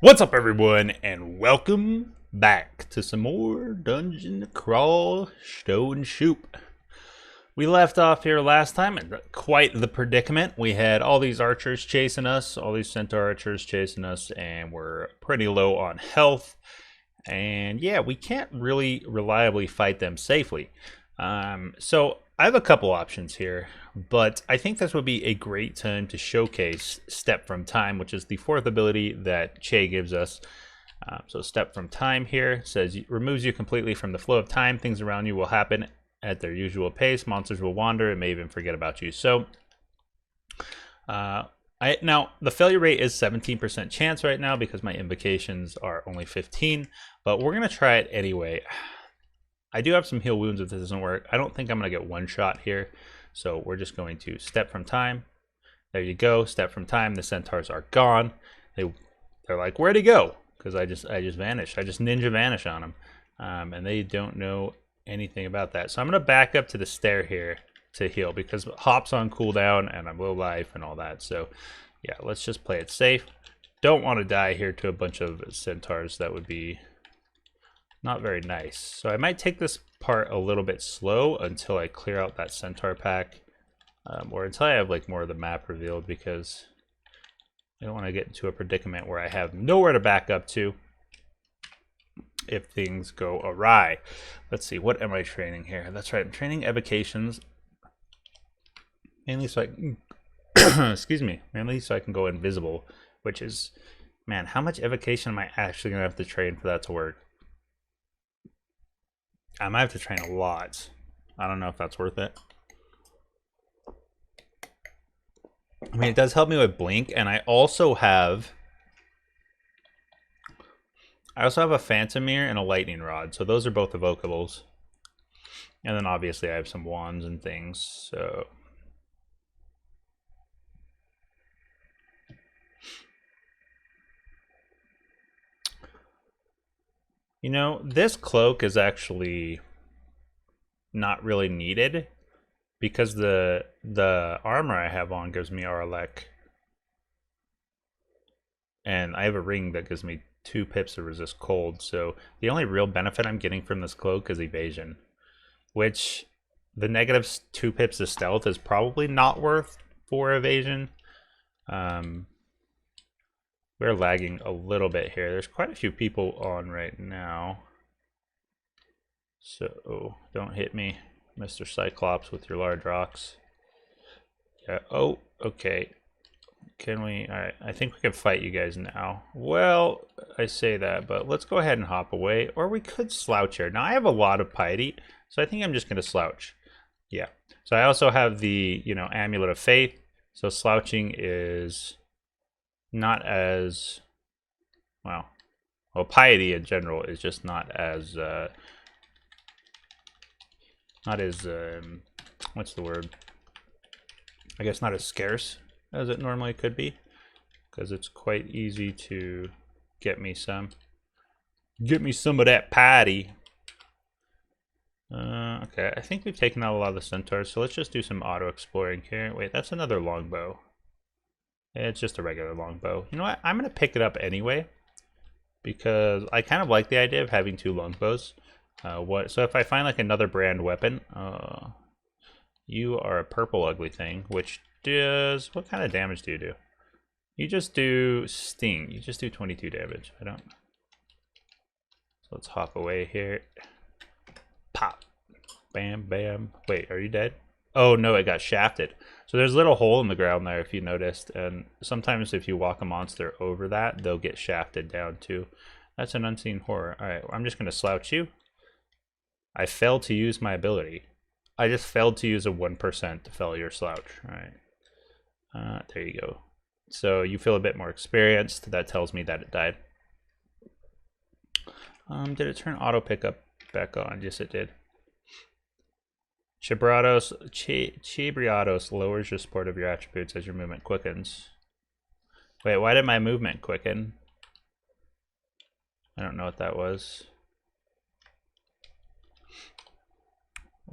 What's up, everyone, and welcome back to some more Dungeon Crawl Stone Shoot. We left off here last time in quite the predicament. We had all these archers chasing us, all these centaur archers chasing us, and we're pretty low on health. And yeah, we can't really reliably fight them safely. So I have a couple options here, but I think this would be a great time to showcase Step from Time, which is the fourth ability that Che gives us. So Step from Time here says removes you completely from the flow of time. Things around you will happen at their usual pace. Monsters will wander and may even forget about you. So now the failure rate is 17% chance right now because my invocations are only 15, but we're gonna try it anyway. I do have some heal wounds if this doesn't work. I don't think I'm gonna get one shot here, so we're just going to Step from Time. There you go, Step from Time. The centaurs are gone. They're like, where'd he go? Because I just vanished. I just ninja vanish on them, and they don't know anything about that. So I'm gonna back up to the stair here to heal because hop's on cooldown and I'm low life and all that. So yeah, let's just play it safe. Don't want to die here to a bunch of centaurs. That would be not very nice. So I might take this part a little bit slow until I clear out that centaur pack, or until I have like more of the map revealed, because I don't want to get into a predicament where I have nowhere to back up to if things go awry. Let's see, what am I training here? That's right, I'm training evocations, mainly so I can excuse me, mainly so I can go invisible, which is, man, how much evocation am I actually gonna have to train for that to work? I might have to train a lot. I don't know if that's worth it. I mean, it does help me with blink, and I also have a phantom mirror and a lightning rod, so those are both evocables. And then obviously I have some wands and things, so you know, this cloak is actually not really needed because the armor I have on gives me Arlek, and I have a ring that gives me 2 pips to resist cold. So the only real benefit I'm getting from this cloak is evasion, which the negative 2 pips of stealth is probably not worth for evasion. We're lagging a little bit here. There's quite a few people on right now, so don't hit me, Mr. Cyclops, with your large rocks. Yeah. Oh, okay. Can we? All right. I think we can fight you guys now. Well, I say that, but let's go ahead and hop away, or we could slouch here. Now I have a lot of piety, so I think I'm just gonna slouch. Yeah. So I also have the, you know, Amulet of Faith. So slouching is not as well. Piety in general is just not as what's the word? I guess not as scarce as it normally could be, because it's quite easy to get me some of that piety. Okay, I think we've taken out a lot of the centaurs, so let's just do some auto exploring here. Wait, that's another longbow. It's just a regular longbow. You know what? I'm going to pick it up anyway, because I kind of like the idea of having 2 longbows. So if I find like another brand weapon, you are a purple ugly thing, which does, what kind of damage do you do? You just do sting. You just do 22 damage. I don't. So let's hop away here. Pop. Bam, bam. Wait, are you dead? Oh no, it got shafted. So there's a little hole in the ground there if you noticed, and sometimes if you walk a monster over that, they'll get shafted down too. That's an unseen horror. Alright, I'm just gonna slouch you. I failed to use my ability. I just failed to use a 1% failure slouch. Alright. There you go. So you feel a bit more experienced. That tells me that it died. Did it turn auto pickup back on? Yes, it did. Chibriados lowers your support of your attributes as your movement quickens. Wait, why did my movement quicken? I don't know what that was.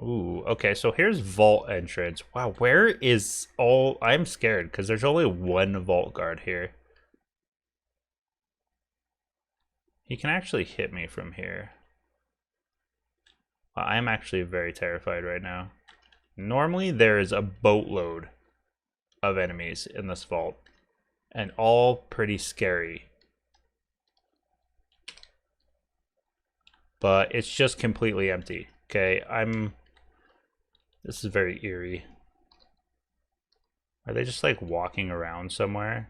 Ooh, okay, so here's vault entrance. Wow, where is all... I'm scared because there's only 1 vault guard here. He can actually hit me from here. I'm actually very terrified right now. Normally there is a boatload of enemies in this vault, and all pretty scary. But it's just completely empty. Okay, this is very eerie. Are they just like walking around somewhere?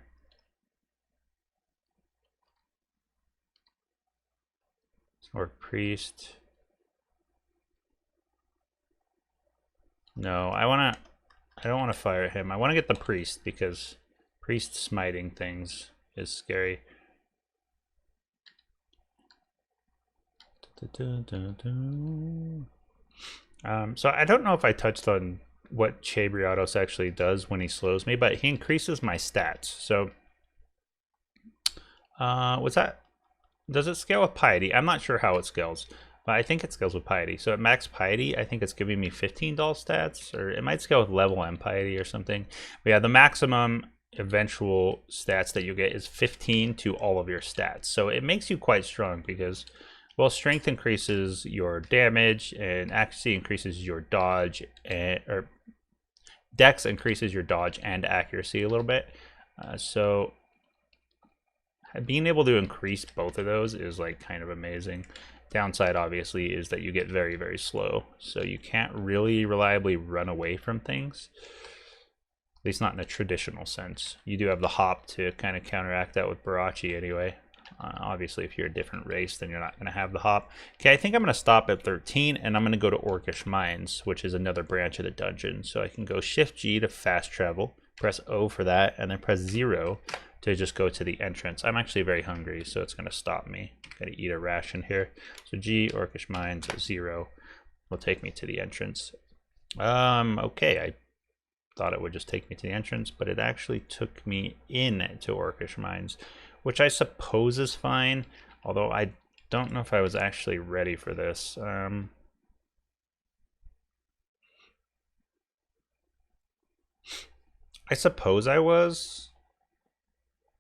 Or priest? No, I don't want to fire him. I want to get the priest because priest smiting things is scary. So I don't know if I touched on what Chabriatos actually does when he slows me, but he increases my stats. So what's that? Does it scale with piety? I'm not sure how it scales, but I think it scales with piety. So at max piety, I think it's giving me 15 doll stats, or it might scale with level and piety or something. But yeah, the maximum eventual stats that you get is 15 to all of your stats. So it makes you quite strong because, well, strength increases your damage and accuracy increases your dodge, or dex increases your dodge and accuracy a little bit. So being able to increase both of those is like kind of amazing. Downside obviously is that you get very, very slow, so you can't really reliably run away from things, at least not in a traditional sense. You do have the hop to kind of counteract that with Barachi anyway. Obviously if you're a different race then you're not going to have the hop. Okay, I think I'm going to stop at 13 and I'm going to go to Orcish Mines, which is another branch of the dungeon. So I can go Shift G to fast travel, press O for that, and then press 0 to just go to the entrance. I'm actually very hungry, so it's going to stop me. Gotta eat a ration here. So G, Orcish Mines, 0 will take me to the entrance. Okay, I thought it would just take me to the entrance, but it actually took me in to Orcish Mines, which I suppose is fine, although I don't know if I was actually ready for this. I suppose I was.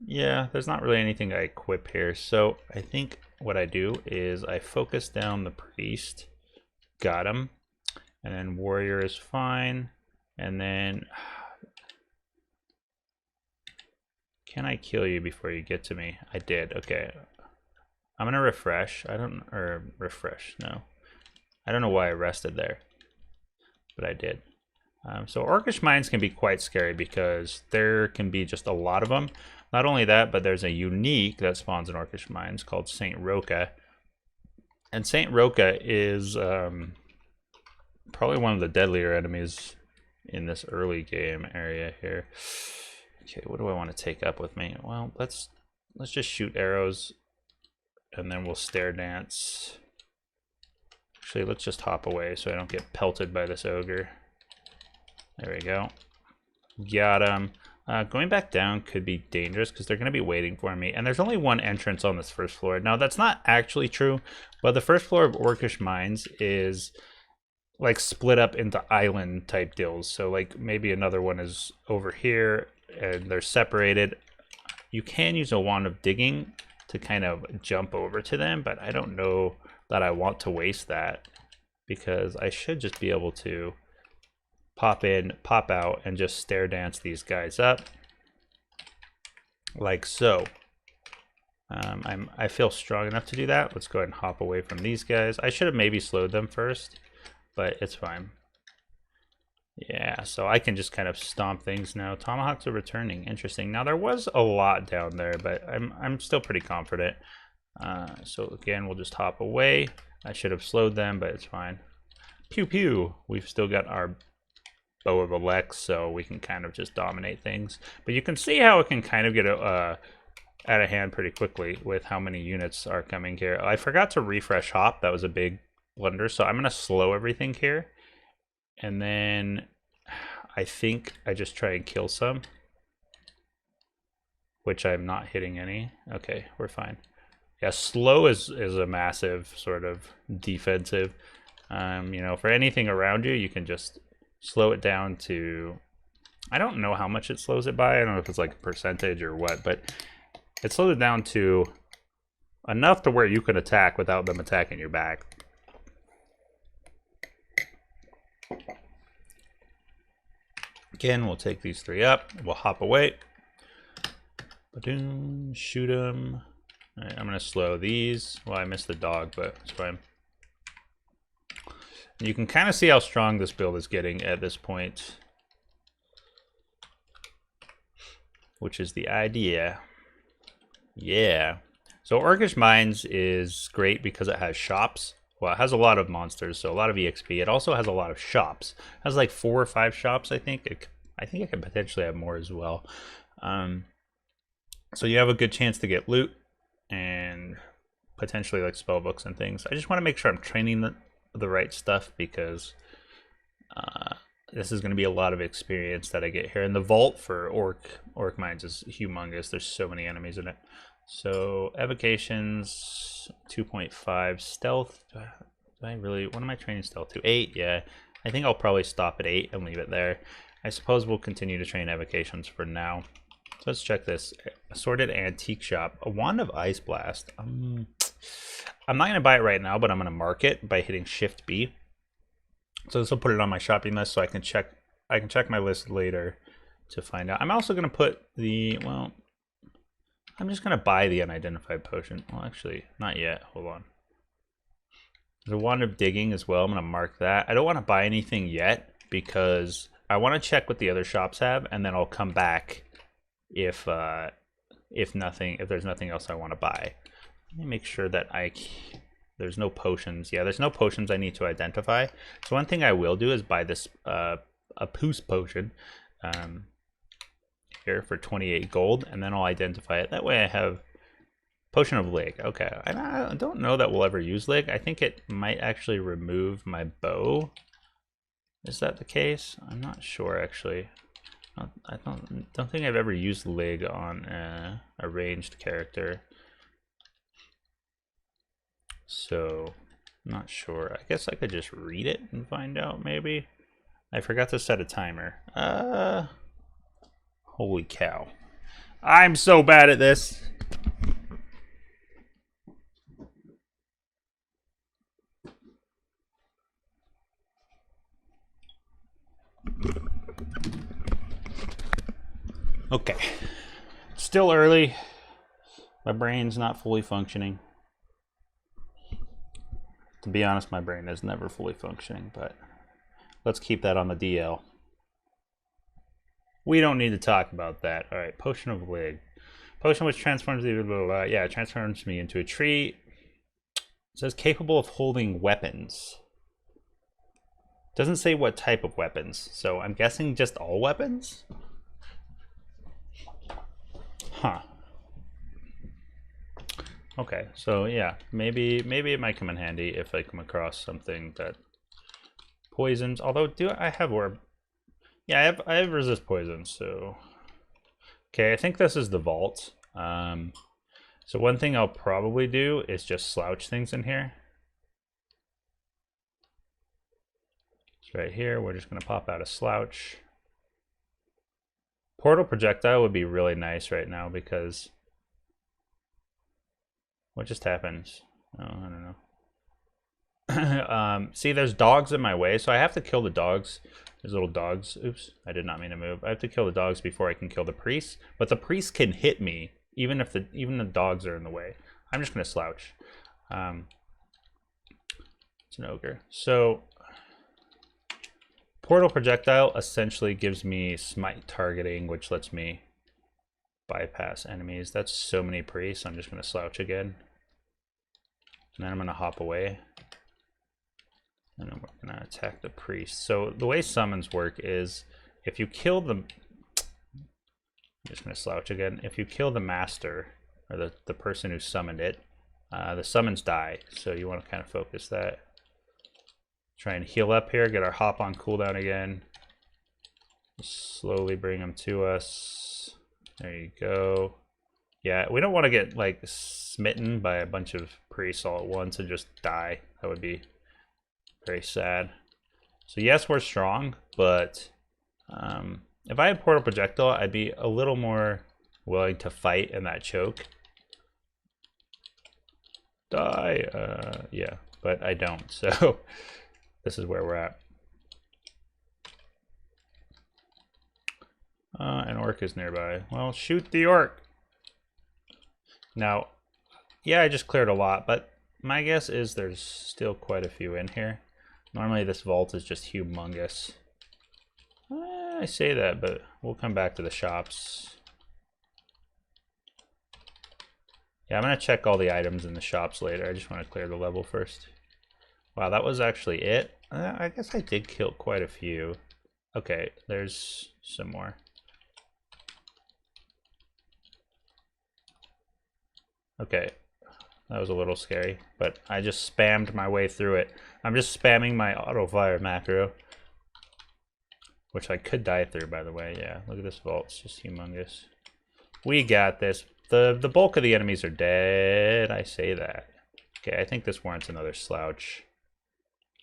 Yeah, there's not really anything I equip here, so I think what I do is I focus down the priest, got him, and then warrior is fine, and then can I kill you before you get to me? I did. Okay, I'm gonna refresh. Refresh, no, I don't know why I rested there, but I did. So Orcish Mines can be quite scary because there can be just a lot of them. Not only that, but there's a unique that spawns in Orcish Mines called Saint Roca. And Saint Roca is probably one of the deadlier enemies in this early game area here. Okay, what do I want to take up with me? Well, let's just shoot arrows and then we'll stare dance. Actually, let's just hop away so I don't get pelted by this ogre. There we go. Got him. Going back down could be dangerous because they're going to be waiting for me. And there's only one entrance on this first floor. Now, that's not actually true, but the first floor of Orcish Mines is like split up into island type deals. So like maybe another one is over here and they're separated. You can use a wand of digging to kind of jump over to them, but I don't know that I want to waste that because I should just be able to pop in, pop out, and just stare dance these guys up like so. I feel strong enough to do that. Let's go ahead and hop away from these guys. I should have maybe slowed them first, but it's fine. Yeah, so I can just kind of stomp things now. Tomahawks are returning. Interesting. Now there was a lot down there, but I'm still pretty confident. So again, we'll just hop away. I should have slowed them, but it's fine. Pew pew. We've still got our Bow of Alex, so we can kind of just dominate things. But you can see how it can kind of get out of hand pretty quickly with how many units are coming here. I forgot to refresh hop. That was a big blunder, so I'm going to slow everything here. And then I think I just try and kill some, which I'm not hitting any. Okay, we're fine. Yeah, slow is a massive sort of defensive. You know, for anything around you, you can just slow it down to, I don't know how much it slows it by. I don't know if it's like a percentage or what, but it slows it down to enough to where you can attack without them attacking your back. Again, we'll take these 3 up. We'll hop away. Ba-doom, shoot them. All right, I'm going to slow these. Well, I missed the dog, but it's fine. And you can kind of see how strong this build is getting at this point, which is the idea. Yeah. So Orcish Mines is great because it has shops. Well, it has a lot of monsters, so a lot of EXP. It also has a lot of shops. It has like 4 or 5 shops, I think. I think it can potentially have more as well. So you have a good chance to get loot and potentially like spell books and things. I just want to make sure I'm training the right stuff because this is going to be a lot of experience that I get here. And the vault for Orc Mines is humongous. There's so many enemies in it. So evocations 2.5, stealth. Do I really? What am I training stealth to? 8. Yeah, I think I'll probably stop at 8 and leave it there. I suppose we'll continue to train evocations for now. So let's check this. Assorted antique shop. A wand of ice blast. I'm not gonna buy it right now, but I'm gonna mark it by hitting Shift B. So this will put it on my shopping list, so I can check my list later to find out. I'm also gonna put the I'm just going to buy the unidentified potion. Well, actually, not yet. Hold on. There's a wand of digging as well. I'm going to mark that. I don't want to buy anything yet because I want to check what the other shops have, and then I'll come back if there's nothing else I want to buy. Let me make sure that there's no potions. Yeah, there's no potions I need to identify. So one thing I will do is buy this a Poos potion. Here for 28 gold, and then I'll identify it. That way I have Potion of Lig. Okay, I don't know that we'll ever use Lig. I think it might actually remove my bow. Is that the case? I'm not sure actually. I don't think I've ever used Lig on a ranged character. So, I'm not sure. I guess I could just read it and find out maybe. I forgot to set a timer. Holy cow. I'm so bad at this. Okay. Still early. My brain's not fully functioning. To be honest, my brain is never fully functioning, but let's keep that on the DL. We don't need to talk about that. All right, Potion of Lig. Potion which transforms the yeah, it transforms me into a tree. It says capable of holding weapons. Doesn't say what type of weapons, so I'm guessing just all weapons? Huh. Okay, so yeah, maybe it might come in handy if I come across something that poisons. Although, I have orb? Yeah, I have resist poison, so... Okay, I think this is the vault. So one thing I'll probably do is just slouch things in here. So right here, we're just going to pop out a slouch. Portal projectile would be really nice right now because... What just happened? Oh, I don't know. See, there's dogs in my way, so I have to kill the dogs. There's little dogs. Oops, I did not mean to move. I have to kill the dogs before I can kill the priest. But the priest can hit me, even if even the dogs are in the way. I'm just gonna slouch. It's an ogre. So portal projectile essentially gives me smite targeting, which lets me bypass enemies. That's so many priests. I'm just gonna slouch again. And then I'm gonna hop away. And then we're gonna attack the priest. So the way summons work is if you kill the... I'm just gonna slouch again. If you kill the master, or the person who summoned it, the summons die. So you wanna kind of focus that. Try and heal up here, get our hop on cooldown again. Slowly bring them to us. There you go. Yeah, we don't want to get like smitten by a bunch of priests all at once and just die. That would be very sad. So yes, we're strong, but if I had portal projectile, I'd be a little more willing to fight in that choke. Die. Yeah, but I don't, so this is where we're at. An orc is nearby. Well, shoot the orc. Now, yeah, I just cleared a lot, but my guess is there's still quite a few in here. Normally this vault is just humongous. I say that, but we'll come back to the shops. Yeah, I'm going to check all the items in the shops later. I just want to clear the level first. Wow, that was actually it. I guess I did kill quite a few. Okay, there's some more. Okay, that was a little scary, but I just spammed my way through it. I'm just spamming my auto-fire macro, which I could die through, by the way. Yeah, look at this vault. It's just humongous. We got this. The bulk of the enemies are dead. I say that. Okay, I think this warrants another slouch.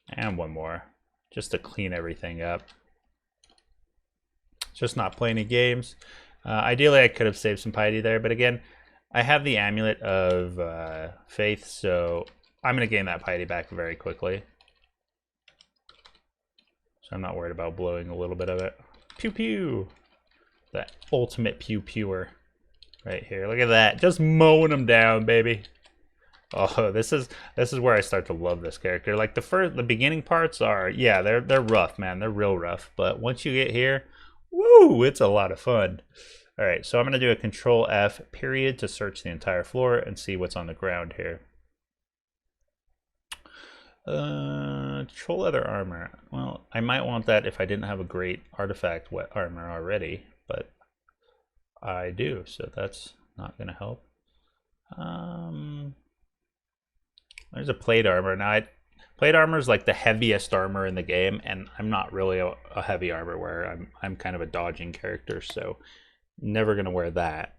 And one more, just to clean everything up. Just not play any games. Ideally, I could have saved some piety there, but again, I have the amulet of faith, so I'm going to gain that piety back very quickly. So I'm not worried about blowing a little bit of it. Pew pew! That ultimate pew pewer right here. Look at that, just mowing them down, baby. Oh, this is where I start to love this character. Like the beginning parts are, yeah, they're rough, man. They're real rough. But once you get here, woo, it's a lot of fun. All right, so I'm gonna do a Control F period to search the entire floor and see what's on the ground here. Troll leather armor. Well, I might want that if I didn't have a great artifact wet armor already, but I do, so that's not gonna help. There's a plate armor. Now, plate armor is like the heaviest armor in the game, and I'm not really a heavy armor wearer. I'm kind of a dodging character, so never gonna wear that.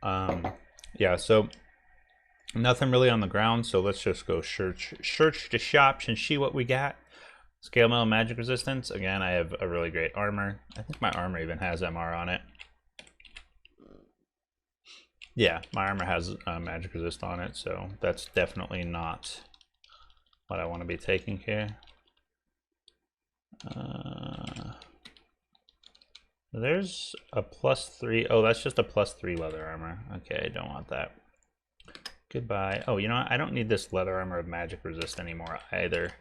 Yeah, so nothing really on the ground, so let's just go search the shops and see what we got. Scale mail magic resistance. Again, I have a really great armor. I think my armor even has MR on it. Yeah, my armor has magic resist on it, so that's definitely not what I want to be taking here. There's a +3. Oh, that's just a +3 leather armor. Okay, I don't want that. Goodbye. Oh, you know what? I don't need this leather armor of magic resist anymore either.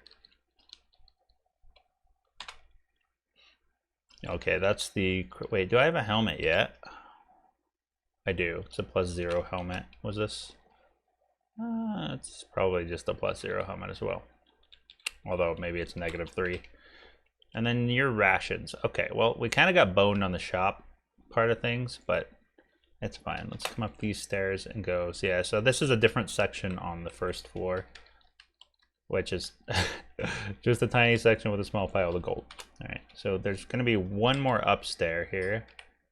Okay, that's the... Wait, do I have a helmet yet? I do. It's a +0 helmet. Was this? It's probably just a +0 helmet as well. Although maybe it's -3. And then your rations. Okay, well, we kind of got boned on the shop part of things, but it's fine. Let's come up these stairs and go. So yeah, so this is a different section on the first floor, which is just a tiny section with a small pile of gold. All right, so there's going to be one more upstairs here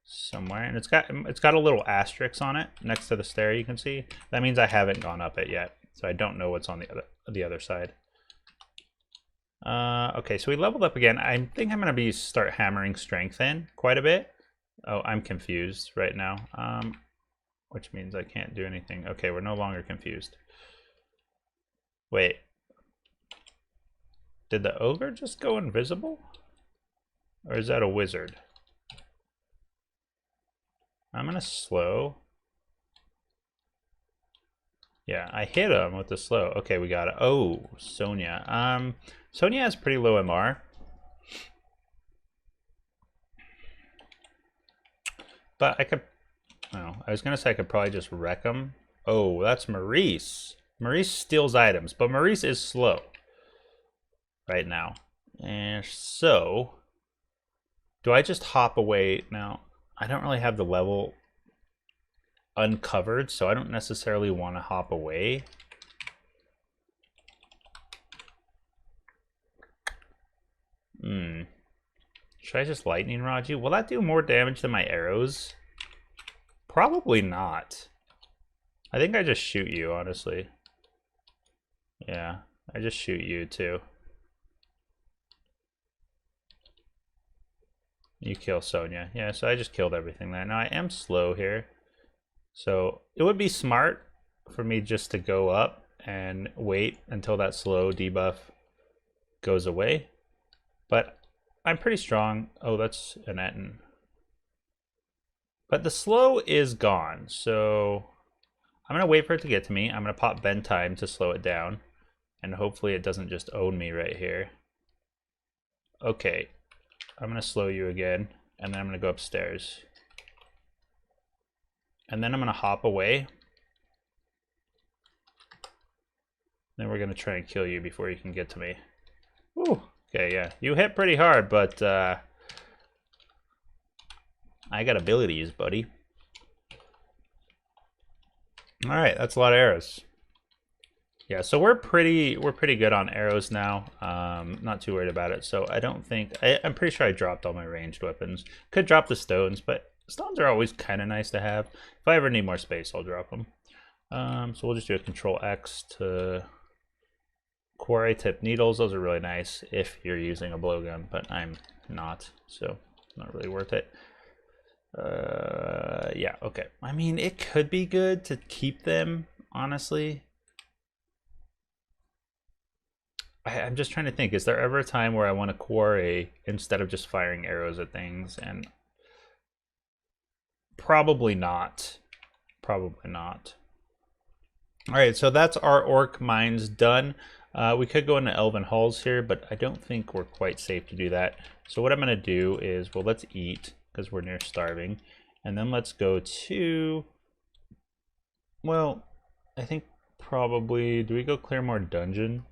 somewhere, and it's got a little asterisk on it next to the stair. You can see that means I haven't gone up it yet, so I don't know what's on the other side. Okay, so we leveled up again. I think I'm gonna start hammering strength in quite a bit. Oh, I'm confused right now, which means I can't do anything. Okay, we're no longer confused. Wait, did the ogre just go invisible, or is that a wizard? I'm gonna slow. Yeah, I hit him with the slow. Okay, we got it. Oh, Sonya. Sonya has pretty low MR. But I could, oh, I was gonna say I could probably just wreck him. Oh, that's Maurice. Maurice steals items, but Maurice is slow right now. And so, do I just hop away now? I don't really have the level uncovered, so I don't necessarily want to hop away. Should I just lightning rod you? Will that do more damage than my arrows? Probably not. I think I just shoot you, honestly. Yeah, I just shoot you too. You kill Sonya. Yeah, so I just killed everything there. Now I am slow here. So it would be smart for me just to go up and wait until that slow debuff goes away. But I'm pretty strong. Oh, that's an Etten. But the slow is gone, so I'm going to wait for it to get to me. I'm going to pop bend time to slow it down. And hopefully it doesn't just own me right here. Okay, I'm going to slow you again. And then I'm going to go upstairs. And then I'm going to hop away. Then we're going to try and kill you before you can get to me. Ooh, okay, yeah. You hit pretty hard, but I got abilities, buddy. All right, that's a lot of arrows. Yeah, so we're pretty good on arrows now. Not too worried about it. So I don't think I'm pretty sure I dropped all my ranged weapons. Could drop the stones, but stones are always kind of nice to have. If I ever need more space, I'll drop them. So we'll just do a Control X to quarry tip needles. Those are really nice if you're using a blowgun, but I'm not, so not really worth it. Yeah, okay. I mean, it could be good to keep them, honestly. I'm just trying to think, is there ever a time where I want to quarry instead of just firing arrows at things? And probably not. Probably not. All right, so that's our orc mines done. We could go into elven halls here, but I don't think we're quite safe to do that. So what I'm going to do is, well, let's eat because we're near starving. And then let's go to, well, I think probably, do we go Claremore Dungeon?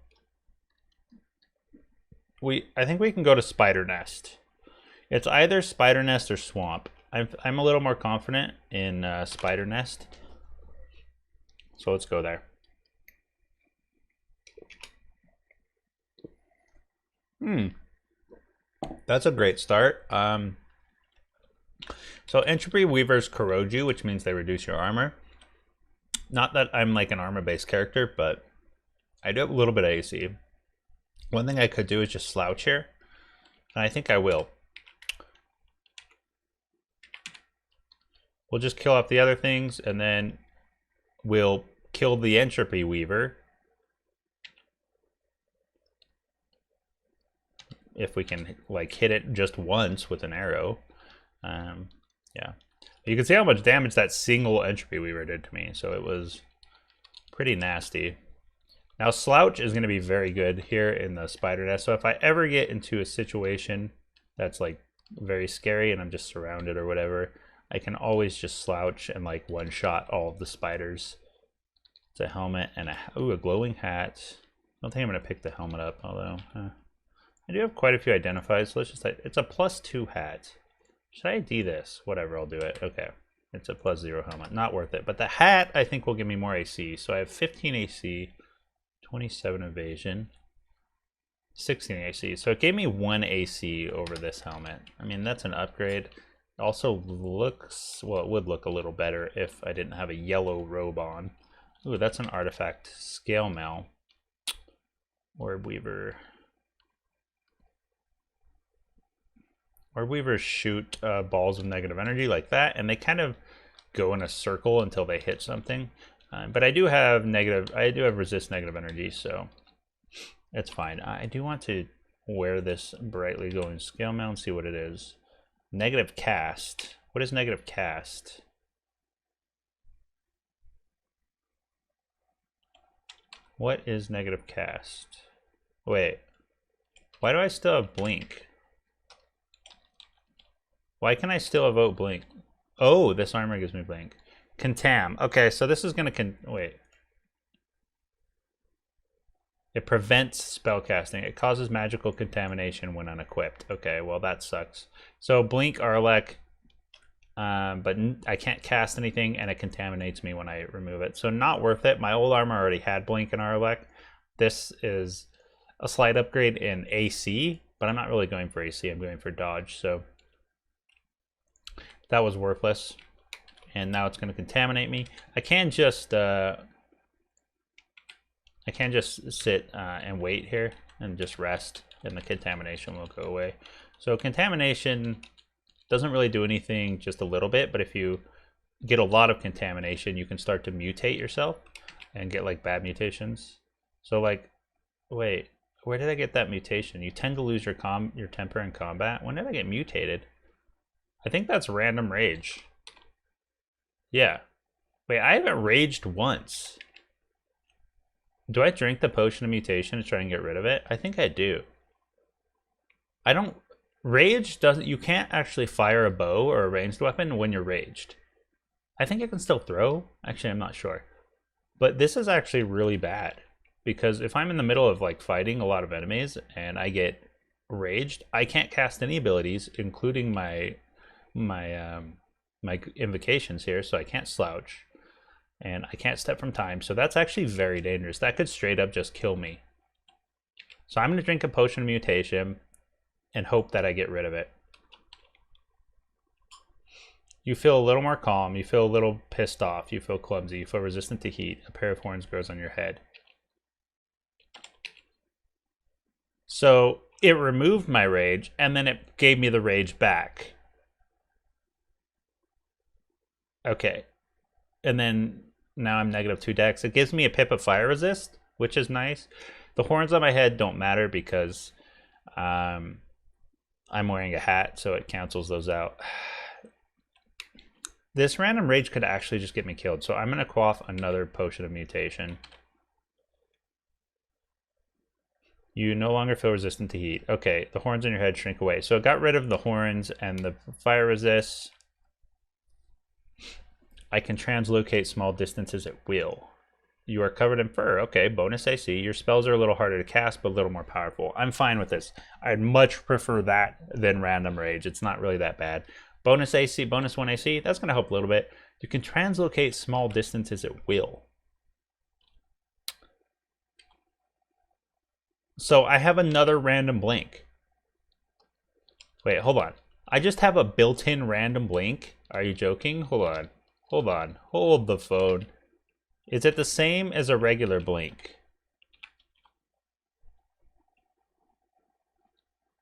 I think we can go to Spider Nest. It's either Spider Nest or Swamp. I'm a little more confident in Spider Nest. So let's go there. That's a great start. So Entropy Weavers corrode you, which means they reduce your armor. Not that I'm like an armor-based character, but I do have a little bit of AC. One thing I could do is just slouch here, and I think I will. We'll just kill off the other things, and then we'll kill the Entropy Weaver. If we can like hit it just once with an arrow. Yeah. You can see how much damage that single Entropy Weaver did to me, so it was pretty nasty. Now Slouch is going to be very good here in the Spider Nest, so if I ever get into a situation that's like very scary and I'm just surrounded or whatever, I can always just slouch and like one-shot all of the spiders. It's a helmet and a glowing hat. I don't think I'm going to pick the helmet up, although I do have quite a few identifies, so let's just, it's a +2 hat. Should I ID this? Whatever, I'll do it. Okay, it's a +0 helmet, not worth it. But the hat, I think, will give me more AC. So I have 15 AC, 27 evasion, 16 AC. So it gave me 1 AC over this helmet. I mean, that's an upgrade. It also looks, well, it would look a little better if I didn't have a yellow robe on. Ooh, that's an artifact. Scale mail. Orb Weaver. Orb Weavers shoot balls of negative energy like that, and they kind of go in a circle until they hit something. But I do have resist negative energy, so it's fine. I do want to wear this brightly glowing scale mail and see what it is. Negative cast. What is negative cast? What is negative cast? Wait. Why do I still have blink? Why can I still evoke blink? Oh, this armor gives me blink. Contam. Okay, so this is gonna wait. It prevents spellcasting. It causes magical contamination when unequipped. Okay, well that sucks. So blink Arlek, but I can't cast anything, and it contaminates me when I remove it. So not worth it. My old armor already had blink and Arlek. This is a slight upgrade in AC, but I'm not really going for AC. I'm going for dodge. So that was worthless, and now it's going to contaminate me. I can just sit and wait here and just rest, and the contamination will go away. So contamination doesn't really do anything, just a little bit, but if you get a lot of contamination, you can start to mutate yourself and get like bad mutations. So like, wait, where did I get that mutation? You tend to lose your temper in combat. When did I get mutated? I think that's random rage. Yeah. Wait, I haven't raged once. Do I drink the potion of mutation to try and get rid of it? I think I do. I don't... Rage doesn't... You can't actually fire a bow or a ranged weapon when you're raged. I think I can still throw. Actually, I'm not sure. But this is actually really bad. Because if I'm in the middle of like fighting a lot of enemies and I get raged, I can't cast any abilities, including my invocations here, so I can't slouch. And I can't step from time, so that's actually very dangerous. That could straight up just kill me. So I'm going to drink a potion of mutation and hope that I get rid of it. You feel a little more calm, you feel a little pissed off, you feel clumsy, you feel resistant to heat, a pair of horns grows on your head. So it removed my rage, and then it gave me the rage back. Okay. And then now I'm -2 dex. It gives me a pip of fire resist, which is nice. The horns on my head don't matter because I'm wearing a hat, so it cancels those out. This random rage could actually just get me killed, so I'm going to quaff another potion of mutation. You no longer feel resistant to heat. Okay, the horns on your head shrink away. So it got rid of the horns and the fire resist. I can translocate small distances at will. You are covered in fur. Okay, bonus AC. Your spells are a little harder to cast, but a little more powerful. I'm fine with this. I'd much prefer that than random rage. It's not really that bad. Bonus AC, bonus 1 AC, that's going to help a little bit. You can translocate small distances at will. So I have another random blink. Wait, hold on. I just have a built-in random blink? Are you joking? Hold on. Hold on. Hold the phone. Is it the same as a regular blink?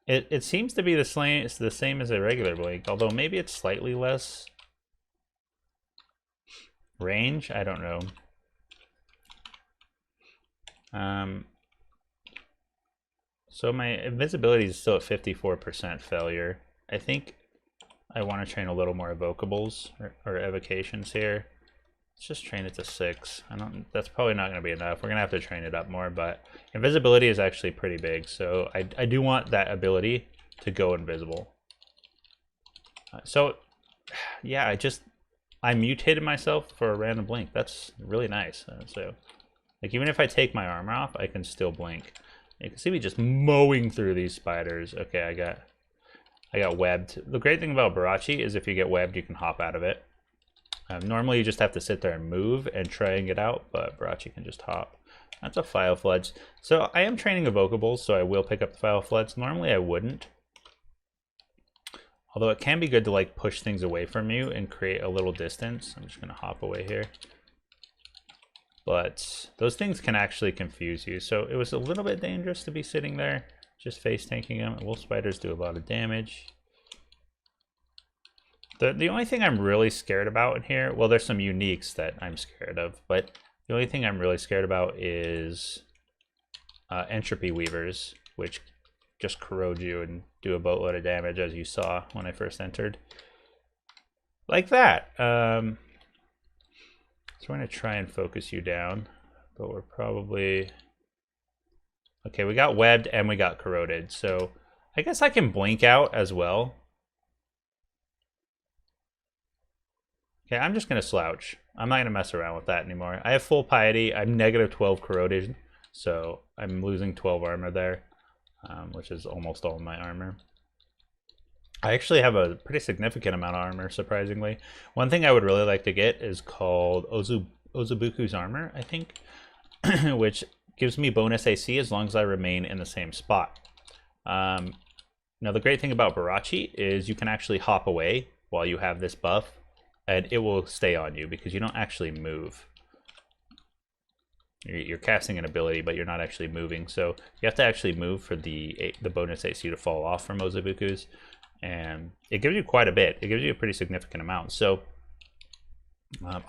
It seems to be the same as a regular blink, although maybe it's slightly less range. I don't know. So my invisibility is still at 54% failure. I think I want to train a little more evocables or evocations here. Let's just train it to 6. That's probably not going to be enough. We're going to have to train it up more, but invisibility is actually pretty big, so I do want that ability to go invisible. So, yeah, I mutated myself for a random blink. That's really nice. So, like, even if I take my armor off, I can still blink. You can see me just mowing through these spiders. Okay, I got webbed. The great thing about Barachi is if you get webbed, you can hop out of it. Normally you just have to sit there and move and try and get out, but Barachi can just hop. That's a File Floods. So I am training evocables, so I will pick up the File Floods. Normally I wouldn't. Although it can be good to like push things away from you and create a little distance. I'm just going to hop away here. But those things can actually confuse you. So it was a little bit dangerous to be sitting there, just face tanking them. Wolf spiders do a lot of damage. The only thing I'm really scared about in here, well, there's some uniques that I'm scared of, but the only thing I'm really scared about is entropy weavers, which just corrode you and do a boatload of damage, as you saw when I first entered. Like that. So we're going to try and focus you down, but we're probably... Okay, we got webbed and we got corroded, so I guess I can blink out as well. Okay, I'm just going to slouch. I'm not going to mess around with that anymore. I have full piety. I'm -12 corroded, so I'm losing 12 armor there, which is almost all my armor. I actually have a pretty significant amount of armor, surprisingly. One thing I would really like to get is called Ozubuku's Armor, I think, which gives me bonus AC as long as I remain in the same spot. Now, the great thing about Barachi is you can actually hop away while you have this buff, and it will stay on you because you don't actually move. You're casting an ability, but you're not actually moving. So you have to actually move for the bonus AC to fall off from Ozubuku's. And it gives you quite a bit. It gives you a pretty significant amount. So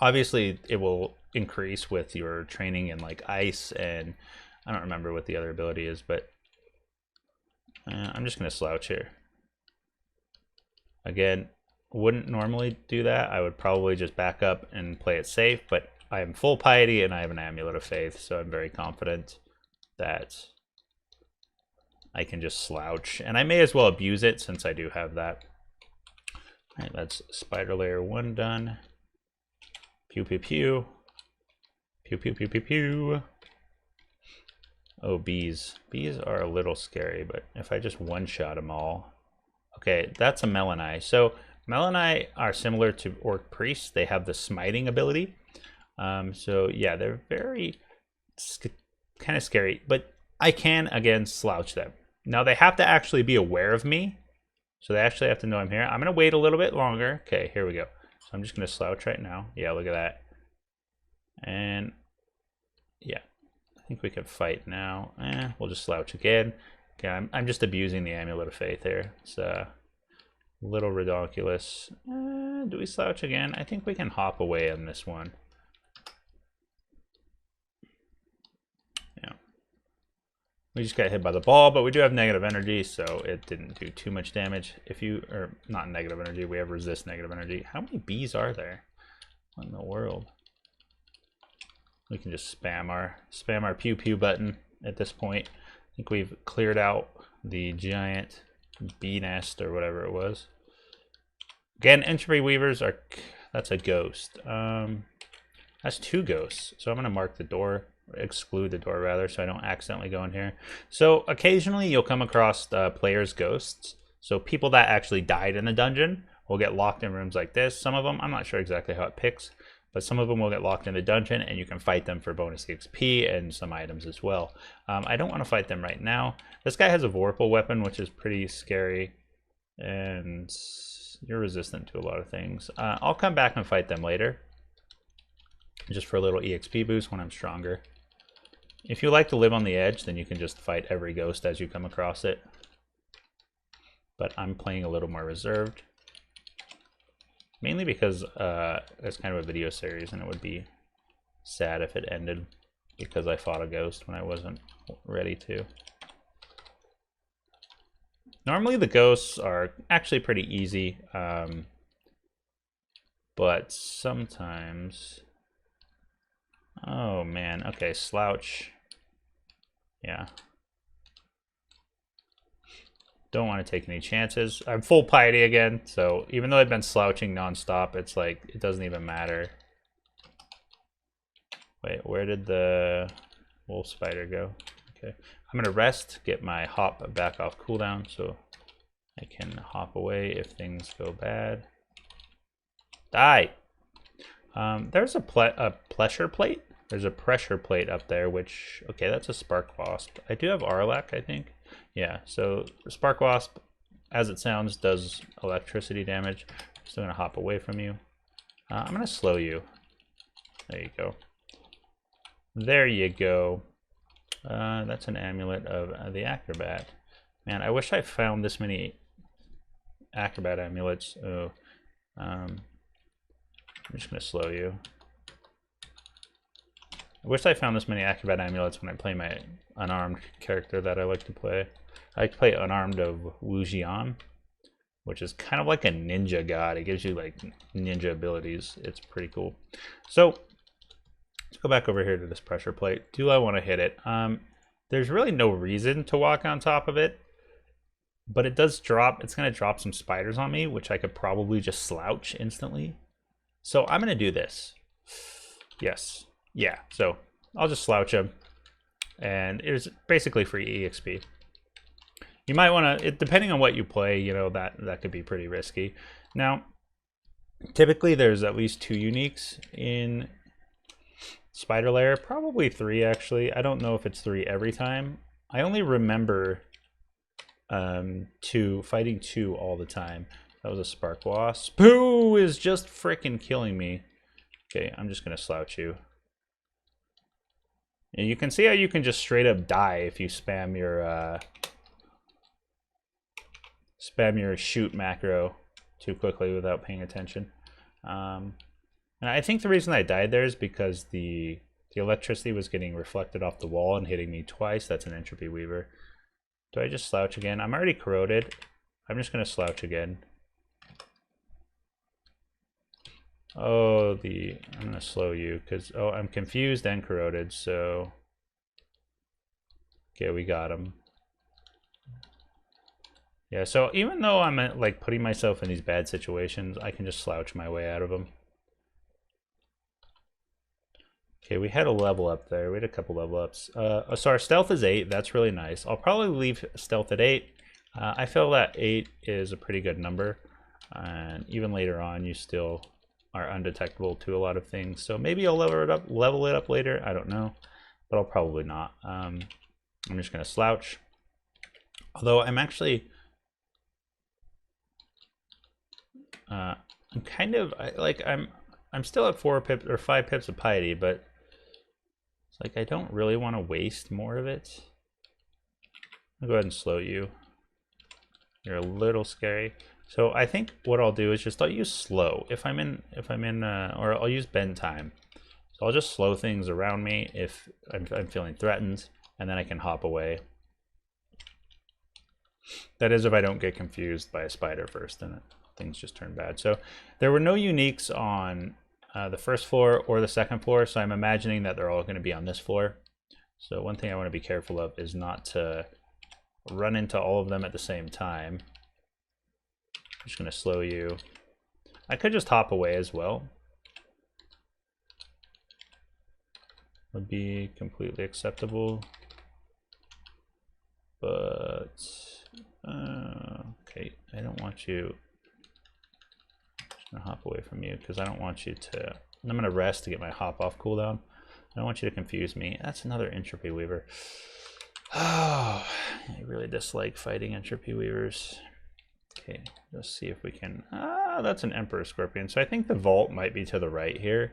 Obviously, it will increase with your training in like ice, and I don't remember what the other ability is, but I'm just going to slouch here. Again, wouldn't normally do that. I would probably just back up and play it safe, but I am full piety and I have an amulet of faith, so I'm very confident that I can just slouch, and I may as well abuse it since I do have that. All right, that's spider layer 1 done. Pew pew pew. Pew pew pew pew pew. Oh, bees. Bees are a little scary, but if I just one-shot them all. Okay, that's a Melani. So Melani are similar to Orc Priests. They have the smiting ability. So yeah, they're very kind of scary, but I can, again, slouch them. Now they have to actually be aware of me. So they actually have to know I'm here. I'm going to wait a little bit longer. Okay, here we go. So I'm just going to slouch right now. Yeah, look at that. And yeah, I think we can fight now. We'll just slouch again. Okay, I'm just abusing the Amulet of Faith here. It's a little ridiculous. Do we slouch again? I think we can hop away on this one. Yeah. We just got hit by the ball, but we do have negative energy, so it didn't do too much damage. Or not negative energy, we have resist negative energy. How many bees are there? What in the world? We can just spam our pew pew button at this point. I think we've cleared out the giant bee nest or whatever it was. Again, entropy weavers are, that's a ghost. That's 2 ghosts. So I'm gonna mark the door, exclude the door rather, so I don't accidentally go in here. So occasionally you'll come across players' ghosts. So people that actually died in a dungeon will get locked in rooms like this. Some of them, I'm not sure exactly how it picks, but some of them will get locked in a dungeon and you can fight them for bonus XP and some items as well. I don't want to fight them right now. This guy has a Vorpal weapon, which is pretty scary, and you're resistant to a lot of things. I'll come back and fight them later, just for a little EXP boost when I'm stronger. If you like to live on the edge, then you can just fight every ghost as you come across it. But I'm playing a little more reserved. Mainly because it's kind of a video series and it would be sad if it ended because I fought a ghost when I wasn't ready to. Normally the ghosts are actually pretty easy, but sometimes... Oh man, okay, slouch. Yeah. Don't want to take any chances. I'm full piety again, so even though I've been slouching nonstop, it's like, it doesn't even matter. Wait, where did the wolf spider go? Okay, I'm gonna rest, get my hop back off cooldown, so I can hop away if things go bad. Die! There's a pressure plate. There's a pressure plate up there, which, okay, that's a spark wasp. I do have Arlac, I think. Yeah, so Spark Wasp, as it sounds, does electricity damage. I'm still going to hop away from you. I'm going to slow you. There you go. There you go. That's an amulet of the Acrobat. Man, I wish I found this many Acrobat amulets. Oh, I'm just going to slow you. I wish I found this many Acrobat amulets when I play my unarmed character that I like to play. I like to play unarmed of Wu Jian, which is kind of like a ninja god. It gives you like ninja abilities. It's pretty cool. So let's go back over here to this pressure plate. Do I want to hit it? There's really no reason to walk on top of it, but it does drop. It's going to drop some spiders on me, which I could probably just slouch instantly. So I'm going to do this. Yes. Yeah, so I'll just slouch him, and it's basically free EXP. You might want to, depending on what you play, you know, that could be pretty risky. Now, typically there's at least 2 uniques in Spider Lair, probably 3 actually. I don't know if it's 3 every time. I only remember fighting 2 all the time. That was a Spark Wasp. Who is just freaking killing me. Okay, I'm just gonna slouch you. And you can see how you can just straight up die if you spam your shoot macro too quickly without paying attention. And I think the reason I died there is because the electricity was getting reflected off the wall and hitting me twice. That's an entropy weaver. Do I just slouch again? I'm already corroded. I'm just going to slouch again. Oh, I'm going to slow you because, oh, I'm confused and corroded, so. Okay, we got him. Yeah, so even though I'm like putting myself in these bad situations, I can just slouch my way out of them. Okay, we had a level up there. We had a couple level ups. So our stealth is 8. That's really nice. I'll probably leave stealth at 8. I feel that 8 is a pretty good number. And even later on, you still are undetectable to a lot of things. So maybe I'll level it up later. I don't know, but I'll probably not. I'm just going to slouch. Although I'm actually... I'm kind of... I'm still at 4 pips or 5 pips of piety, but it's like I don't really want to waste more of it. I'll go ahead and slow you. You're a little scary. So I think what I'll do is just I'll use slow if I'm in or I'll use bend time. So I'll just slow things around me if I'm feeling threatened, and then I can hop away. That is if I don't get confused by a spider first, and things just turn bad. So there were no uniques on the first floor or the second floor, so I'm imagining that they're all going to be on this floor. So one thing I want to be careful of is not to run into all of them at the same time. I'm just going to slow you. I could just hop away as well. Would be completely acceptable. But okay, I don't want you. I'm just gonna hop away from you because I don't want you to. I'm gonna rest to get my hop off cooldown. I don't want you to confuse me. That's another entropy weaver. Oh, I really dislike fighting entropy weavers. Okay, let's see if we can. Ah, that's an emperor scorpion. So I think the vault might be to the right here.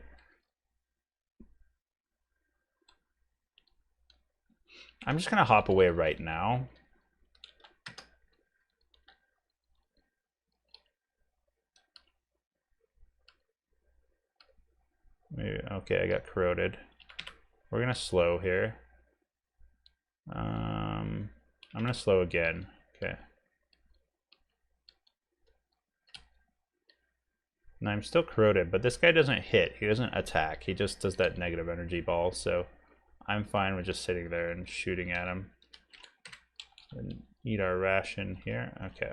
I'm just gonna hop away right now. Maybe, okay, I got corroded. We're gonna slow here. I'm gonna slow again. Okay. And I'm still corroded, but this guy doesn't hit. He doesn't attack. He just does that negative energy ball. So I'm fine with just sitting there and shooting at him. And eat our ration here. Okay.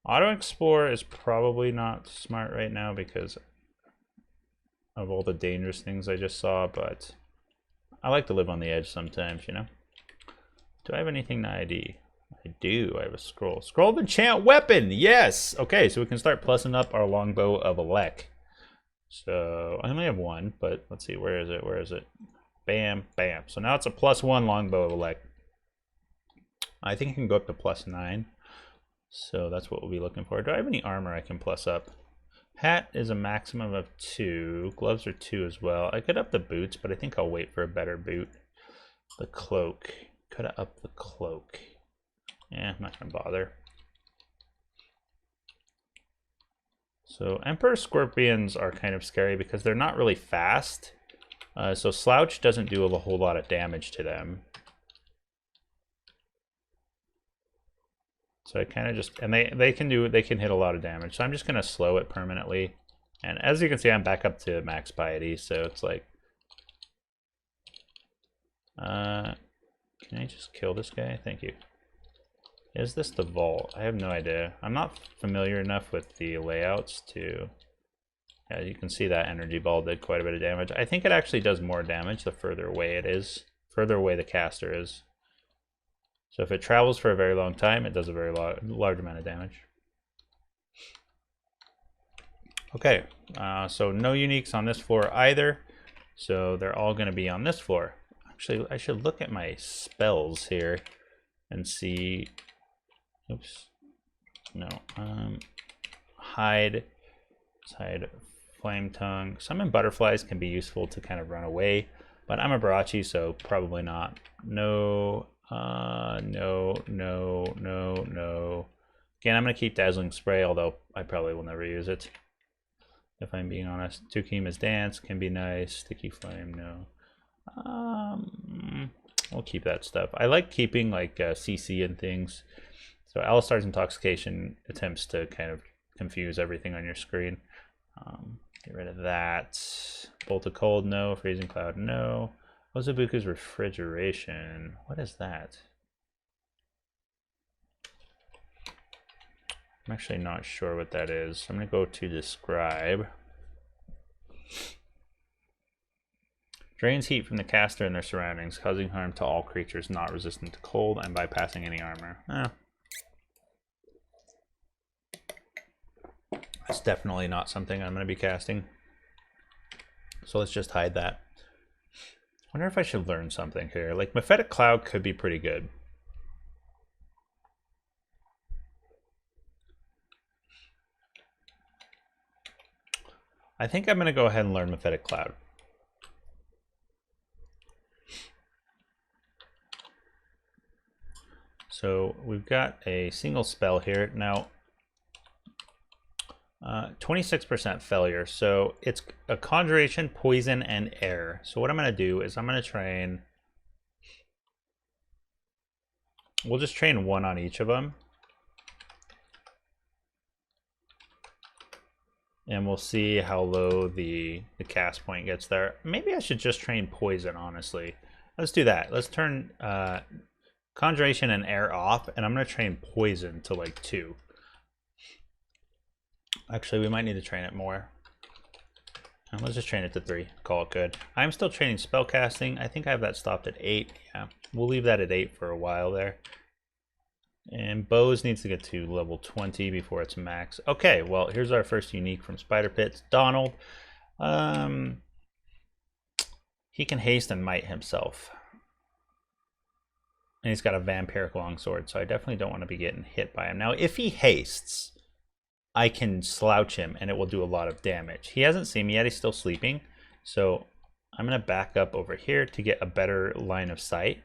Auto explore is probably not smart right now because of all the dangerous things I just saw, but I like to live on the edge sometimes, you know? Do I have anything to ID? I do. I have a scroll. Scroll of enchant weapon! Yes! Okay, so we can start plussing up our longbow of Elec. So I only have one, but let's see, where is it? Where is it? Bam, bam. So now it's a +1 longbow of Elec. I think it can go up to +9. So that's what we'll be looking for. Do I have any armor I can plus up? Hat is a maximum of 2. Gloves are 2 as well. I could up the boots, but I think I'll wait for a better boot. The cloak. Could have upped the cloak. Yeah, I'm not going to bother. So Emperor Scorpions are kind of scary because they're not really fast. So Slouch doesn't do a whole lot of damage to them. So I kind of just, and they can hit a lot of damage. So I'm just going to slow it permanently. And as you can see, I'm back up to max piety. So it's like, can I just kill this guy? Thank you. Is this the vault? I have no idea. I'm not familiar enough with the layouts to... Yeah, you can see that energy ball did quite a bit of damage. I think it actually does more damage the further away it is. Further away the caster is. So if it travels for a very long time, it does a very large amount of damage. Okay, so no uniques on this floor either. So they're all going to be on this floor. Actually, I should look at my spells here and see... Oops. No. Hide. Let's hide Flame Tongue. Summon butterflies can be useful to kind of run away, but I'm a Barachi, so probably not. No. No. Again, I'm going to keep Dazzling Spray, although I probably will never use it. if I'm being honest. Tukim is dance, can be nice. Sticky flame, no. We'll keep that stuff. I like keeping like CC and things. So Alistar's intoxication attempts to kind of confuse everything on your screen. Get rid of that. Bolt of cold, no. Freezing cloud, no. Ozabuku's refrigeration. What is that? I'm actually not sure what that is. I'm gonna go to describe. Drains heat from the caster and their surroundings, causing harm to all creatures not resistant to cold and bypassing any armor. That's definitely not something I'm going to be casting. So let's just hide that. I wonder if I should learn something here. Like, Mephitic Cloud could be pretty good. I think I'm going to go ahead and learn Mephitic Cloud. So we've got a single spell here. Now, 26% failure. So it's a conjuration, poison, and air. So what I'm going to do is I'm going to train. We'll just train one on each of them. And we'll see how low the cast point gets there. Maybe I should just train poison, honestly. Let's do that. Let's turn conjuration and air off, and I'm going to train poison to like 2. Actually, we might need to train it more. Let's just train it to 3. Call it good. I'm still training spellcasting. I think I have that stopped at 8. Yeah, we'll leave that at 8 for a while there. And bows needs to get to level 20 before it's max. Okay, well, here's our first unique from Spider Pits. Donald. He can haste and might himself. And he's got a vampiric longsword, so I definitely don't want to be getting hit by him. Now, if he hastes, I can slouch him and it will do a lot of damage. He hasn't seen me yet, he's still sleeping. So I'm going to back up over here to get a better line of sight.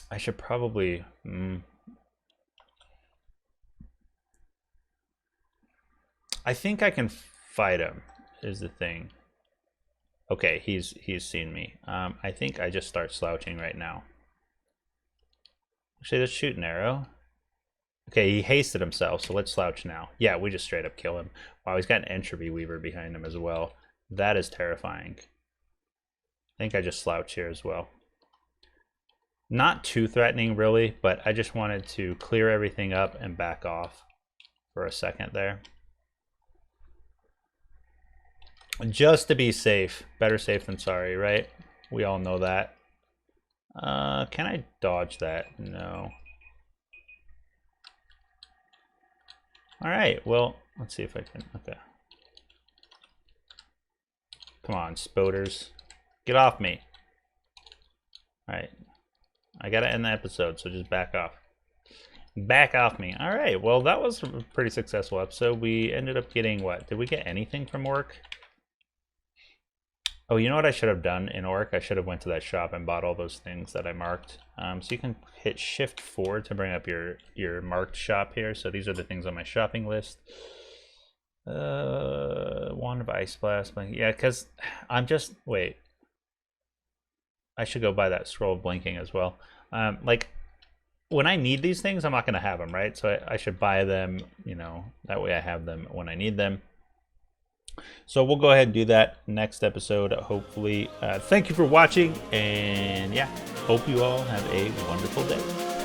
I should probably... I think I can fight him, is the thing. Okay, he's seen me. I think I just start slouching right now. Actually, let's shoot an arrow. Okay, he hasted himself, so let's slouch now. Yeah, we just straight up kill him. Wow, he's got an Entropy Weaver behind him as well. That is terrifying. I think I just slouch here as well. Not too threatening, really, but I just wanted to clear everything up and back off for a second there. Just to be safe. Better safe than sorry, right? We all know that. Can I dodge that? No. Alright, well, let's see if I can. Okay. Come on, spoders. Get off me. Alright. I gotta end the episode, so just back off. Back off me. Alright, well, that was a pretty successful episode. We ended up getting what? Did we get anything from Orc? Oh, you know what I should have done in Orc? I should have went to that shop and bought all those things that I marked. So you can hit Shift 4 to bring up your marked shop here. So these are the things on my shopping list. Wand of Ice Blast. Yeah, because I'm just... Wait. I should go buy that Scroll of Blinking as well. Like, when I need these things, I'm not going to have them, right? So I should buy them, you know, that way I have them when I need them. So we'll go ahead and do that next episode, hopefully. Thank you for watching, and yeah, hope you all have a wonderful day.